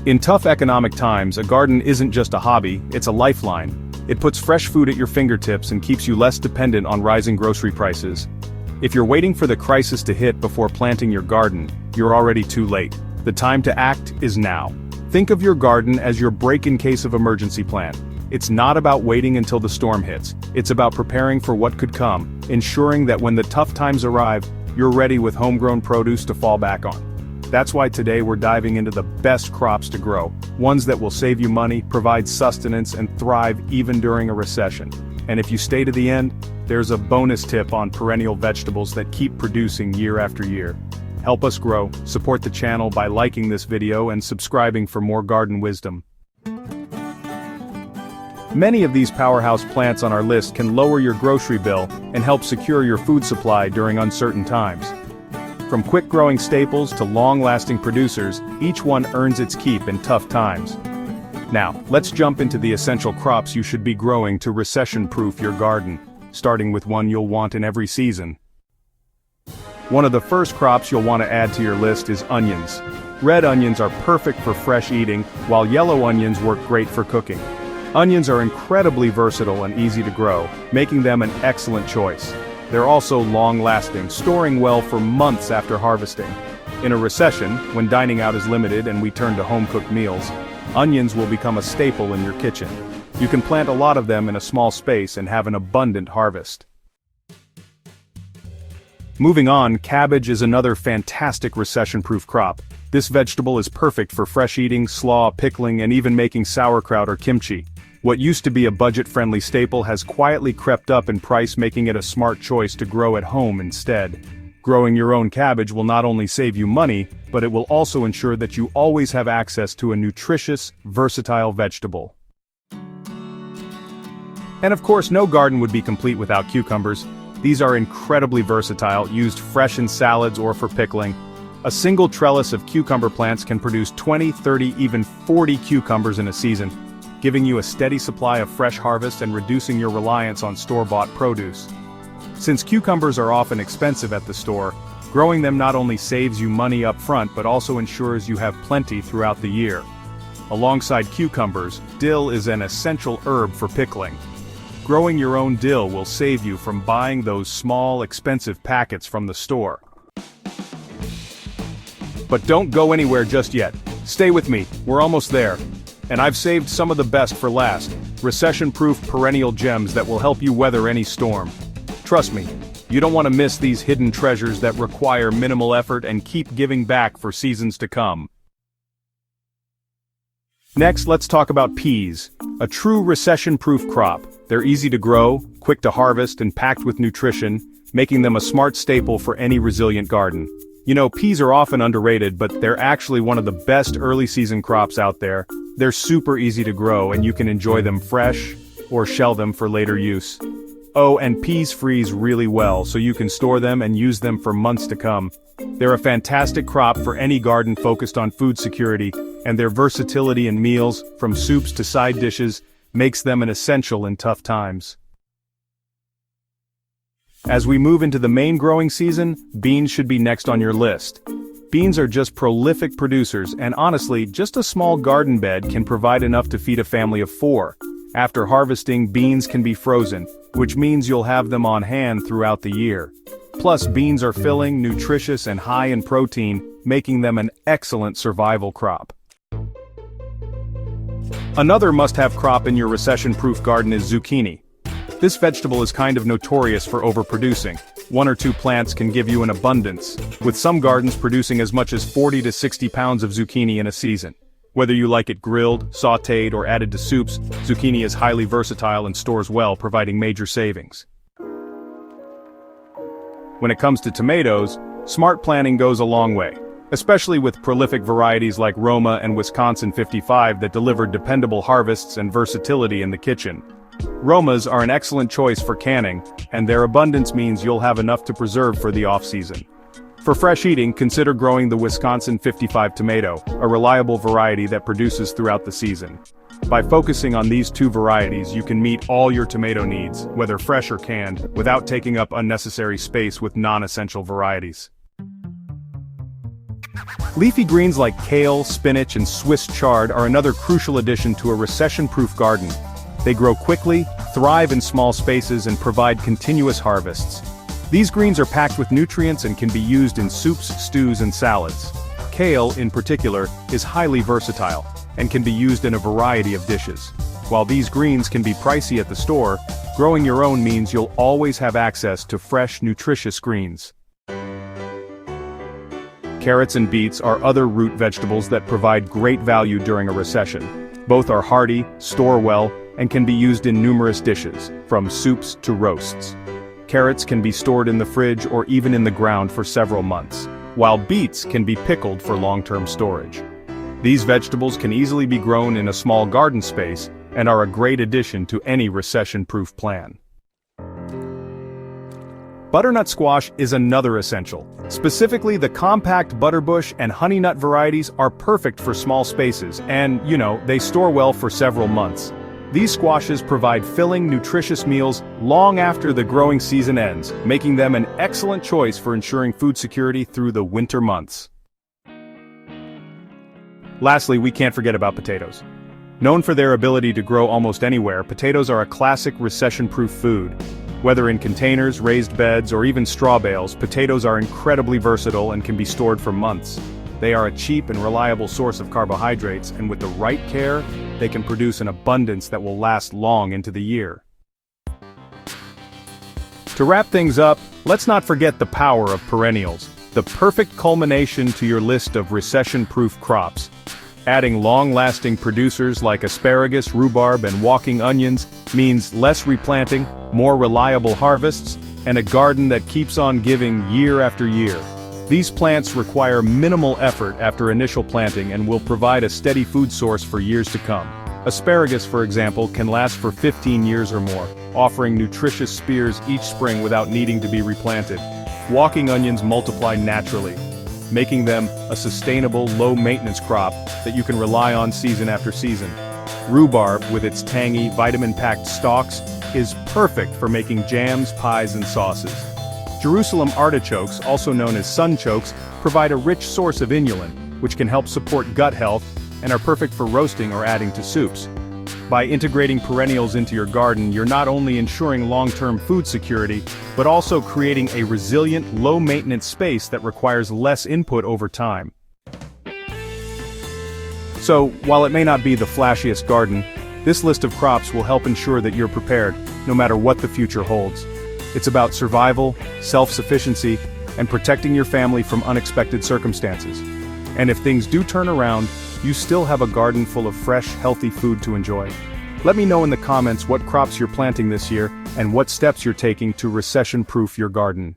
In tough economic times, a garden isn't just a hobby, it's a lifeline. It puts fresh food at your fingertips and keeps you less dependent on rising grocery prices. If you're waiting for the crisis to hit before planting your garden, you're already too late. The time to act is now. Think of your garden as your break-in-case of emergency plan. It's not about waiting until the storm hits. It's about preparing for what could come, ensuring that when the tough times arrive, you're ready with homegrown produce to fall back on. That's why today we're diving into the best crops to grow, ones that will save you money, provide sustenance, and thrive even during a recession. And if you stay to the end, there's a bonus tip on perennial vegetables that keep producing year after year. Help us grow, support the channel by liking this video and subscribing for more garden wisdom. Many of these powerhouse plants on our list can lower your grocery bill and help secure your food supply during uncertain times. From quick-growing staples to long-lasting producers, each one earns its keep in tough times. Now, let's jump into the essential crops you should be growing to recession-proof your garden, starting with one you'll want in every season. One of the first crops you'll want to add to your list is onions. Red onions are perfect for fresh eating, while yellow onions work great for cooking. Onions are incredibly versatile and easy to grow, making them an excellent choice. They're also long-lasting, storing well for months after harvesting. In a recession, when dining out is limited and we turn to home-cooked meals, onions will become a staple in your kitchen. You can plant a lot of them in a small space and have an abundant harvest. Moving on, cabbage is another fantastic recession-proof crop. This vegetable is perfect for fresh eating, slaw, pickling, and even making sauerkraut or kimchi. What used to be a budget-friendly staple has quietly crept up in price, making it a smart choice to grow at home instead. Growing your own cabbage will not only save you money, but it will also ensure that you always have access to a nutritious, versatile vegetable. And of course, no garden would be complete without cucumbers. These are incredibly versatile, used fresh in salads or for pickling. A single trellis of cucumber plants can produce 20, 30, even 40 cucumbers in a season, giving you a steady supply of fresh harvest and reducing your reliance on store-bought produce. Since cucumbers are often expensive at the store, growing them not only saves you money up front but also ensures you have plenty throughout the year. Alongside cucumbers, dill is an essential herb for pickling. Growing your own dill will save you from buying those small, expensive packets from the store. But don't go anywhere just yet. Stay with me, we're almost there. And I've saved some of the best for last, recession-proof perennial gems that will help you weather any storm. Trust me, you don't want to miss these hidden treasures that require minimal effort and keep giving back for seasons to come. Next, let's talk about peas, a true recession-proof crop. They're easy to grow, quick to harvest, and packed with nutrition, making them a smart staple for any resilient garden. You know, peas are often underrated, but they're actually one of the best early-season crops out there. They're super easy to grow, and you can enjoy them fresh, or shell them for later use. Oh, and peas freeze really well, so you can store them and use them for months to come. They're a fantastic crop for any garden focused on food security, and their versatility in meals, from soups to side dishes, makes them an essential in tough times. As we move into the main growing season, beans should be next on your list. Beans are just prolific producers, and honestly, just a small garden bed can provide enough to feed a family of 4. After harvesting, beans can be frozen, which means you'll have them on hand throughout the year. Plus, beans are filling, nutritious, and high in protein, making them an excellent survival crop. Another must-have crop in your recession-proof garden is zucchini. This vegetable is kind of notorious for overproducing. 1 or 2 plants can give you an abundance, with some gardens producing as much as 40 to 60 pounds of zucchini in a season. Whether you like it grilled, sautéed, or added to soups, zucchini is highly versatile and stores well, providing major savings. When it comes to tomatoes, smart planning goes a long way, especially with prolific varieties like Roma and Wisconsin 55 that deliver dependable harvests and versatility in the kitchen. Romas are an excellent choice for canning, and their abundance means you'll have enough to preserve for the off-season. For fresh eating, consider growing the Wisconsin 55 tomato, a reliable variety that produces throughout the season. By focusing on these 2 varieties, you can meet all your tomato needs, whether fresh or canned, without taking up unnecessary space with non-essential varieties. Leafy greens like kale, spinach, and Swiss chard are another crucial addition to a recession-proof garden. They grow quickly, thrive in small spaces, and provide continuous harvests. These greens are packed with nutrients and can be used in soups, stews, and salads. Kale, in particular, is highly versatile and can be used in a variety of dishes. While these greens can be pricey at the store, growing your own means you'll always have access to fresh, nutritious greens. Carrots and beets are other root vegetables that provide great value during a recession. Both are hardy, store well, and can be used in numerous dishes, from soups to roasts. Carrots can be stored in the fridge or even in the ground for several months, while beets can be pickled for long-term storage. These vegetables can easily be grown in a small garden space and are a great addition to any recession-proof plan. Butternut squash is another essential. Specifically, the compact butterbush and honey nut varieties are perfect for small spaces and, they store well for several months. These squashes provide filling, nutritious meals long after the growing season ends, making them an excellent choice for ensuring food security through the winter months. Lastly, we can't forget about potatoes. Known for their ability to grow almost anywhere, potatoes are a classic recession-proof food. Whether in containers, raised beds, or even straw bales, potatoes are incredibly versatile and can be stored for months. They are a cheap and reliable source of carbohydrates, and with the right care, they can produce an abundance that will last long into the year. To wrap things up, let's not forget the power of perennials, the perfect culmination to your list of recession-proof crops. Adding long-lasting producers like asparagus, rhubarb, and walking onions means less replanting, more reliable harvests, and a garden that keeps on giving year after year. These plants require minimal effort after initial planting and will provide a steady food source for years to come. Asparagus, for example, can last for 15 years or more, offering nutritious spears each spring without needing to be replanted. Walking onions multiply naturally, making them a sustainable, low-maintenance crop that you can rely on season after season. Rhubarb, with its tangy, vitamin-packed stalks, is perfect for making jams, pies, and sauces. Jerusalem artichokes, also known as sunchokes, provide a rich source of inulin, which can help support gut health and are perfect for roasting or adding to soups. By integrating perennials into your garden, you're not only ensuring long-term food security, but also creating a resilient, low-maintenance space that requires less input over time. So, while it may not be the flashiest garden, this list of crops will help ensure that you're prepared, no matter what the future holds. It's about survival, self-sufficiency, and protecting your family from unexpected circumstances. And if things do turn around, you still have a garden full of fresh, healthy food to enjoy. Let me know in the comments what crops you're planting this year and what steps you're taking to recession-proof your garden.